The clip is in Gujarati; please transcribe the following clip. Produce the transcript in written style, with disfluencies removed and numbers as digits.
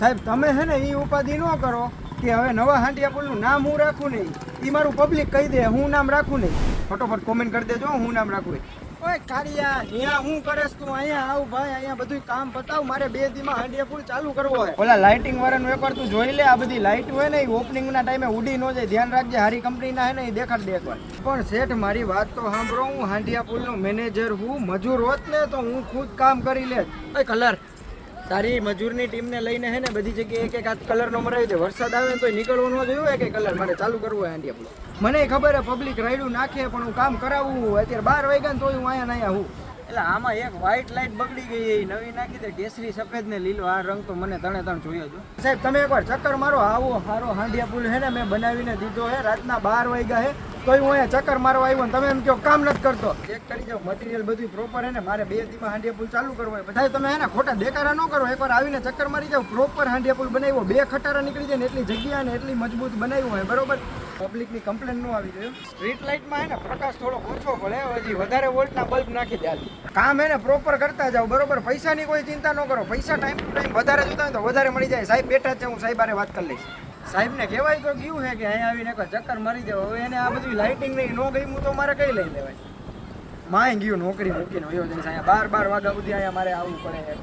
સાહેબ તમે હે ને એ ઉપાધિ ન કરો કે હવે નવા હાંડિયા પુલનું નામ હું રાખું નહીં, એ મારું પબ્લિક કહી દે હું નામ રાખું નહીં. ફટોફટ કોમેન્ટ કરી દેજો હું નામ રાખું. ઓય કાળિયા અહીંયા હું કરેસ તું? અહીંયા આવ ભાઈ, અહીંયા બધું કામ બતાવ, મારે 2 દીમાં હાંડિયા પુલ ચાલુ કરવો હોય. ઓલા લાઇટિંગ વાળાનું એકવાર તું જોઈ લે, આ બધી લાઇટ હોય ને એ ઓપનિંગના ટાઈમે ઉડી ન જાય, ધ્યાન રાખજે. હારી કંપનીના હે ને એ દેખાડ દે એકવાર. પણ શેઠ મારી વાત તો સાંભળો, હું હાંડિયા પુલનો મેનેજર હું. મજૂર હોત ને તો હું ખુદ કામ કરી લેત. ઓય કલર, તારી મજૂરની ટીમને લઈને હે ને બધી જગ્યાએ એક હાથ કલરનો મરાવી દે. વરસાદ આવે ને તો નીકળવો ન જોયું કે કલર મારે ચાલુ કરવું હોય હાંડિયા પુલ. મને ખબર હે પબ્લિક રાયડું નાખે, પણ હું કામ કરાવવું. અત્યારે 12 વાગ્યા ને તોય હું અહીંયા હું. એટલે આમાં એક વ્હાઈટ લાઇટ બગડી ગઈ, એ નવી નાખી દે. કેસરી, સફેદ ને લીલો, આ રંગ તો મને ત્રણે જોયો છો. સાહેબ તમે એકવાર ચક્કર મારો. આવો હારો હાંડિયા પુલ હે ને મેં બનાવીને દીધો હે. રાતના 12 વાગ્યા હે તોય હું અહીંયા ચક્કર મારવા આવ્યો ને તમે એમ કહો કામ નથી કરતો. ચેક કરી જાઓ, મટીરિયલ બધું પ્રોપર હે ને. મારે 2 દીમાં હાંડિયા પુલ ચાલુ કરવો હોય. બધા તમે હે ને ખોટા દેકારા ન કરો. એકવાર આવીને ચક્કર મારી જાઓ. પ્રોપર હાંડિયા પુલ બનાવ્યો, 2 ખટારા નીકળી જાય ને એટલી જગ્યા ને એટલી મજબૂત બનાવ્યું હોય. બરોબર, પબ્લિકની કમ્પ્લેન ન આવી જોઈએ. સ્ટ્રીટ લાઇટમાં હે ને પ્રકાશ થોડો ઓછો પડે, હજી વધારે વોલ્ટના બલ્બ નાખી દે. કામ હે ને પ્રોપર કરતા જાઓ. બરોબર, પૈસાની કોઈ ચિંતા ન કરો. પૈસા ટાઈમ ટુ ટાઈમ વધારે જોતા હોય તો વધારે મળી જાય. સાહેબ બેઠા છે, હું સાહેબ હારે વાત કરી લઈશ. સાહેબને કહેવાય તો ગયું છે કે અહીંયા આવીને એકવાર ચક્કર મારી દેવો. હવે એને આ બધી લાઇટિંગ નહીં ન ગઈ તો મારે કઈ લઈ લેવાય. માય ગયું નોકરી મૂકીને વયો જઈશ. અહીંયા 12 વાગ્યા સુધી અહીંયા મારે આવવું પડે.